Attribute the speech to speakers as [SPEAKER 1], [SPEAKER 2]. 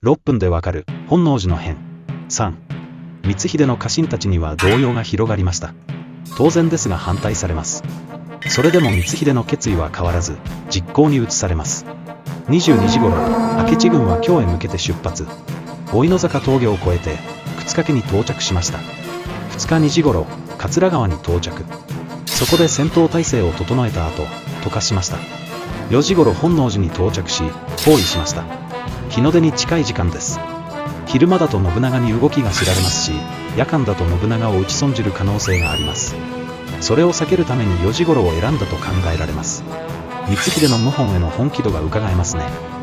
[SPEAKER 1] 6分でわかる本能寺の変。3、光秀の家臣たちには動揺が広がりました。当然ですが反対されます。それでも光秀の決意は変わらず、実行に移されます。22時頃、明智軍は京へ向けて出発。甥の坂峠を越えて、沓掛に到着しました。2日2時頃、桂川に到着。そこで戦闘態勢を整えた後、渡河しました。4時頃本能寺に到着し、包囲しました。日の出に近い時間です。昼間だと信長に動きが知られますし、夜間だと信長を撃ち損じる可能性があります。それを避けるために4時頃を選んだと考えられます。光秀の謀反への本気度が伺えますね。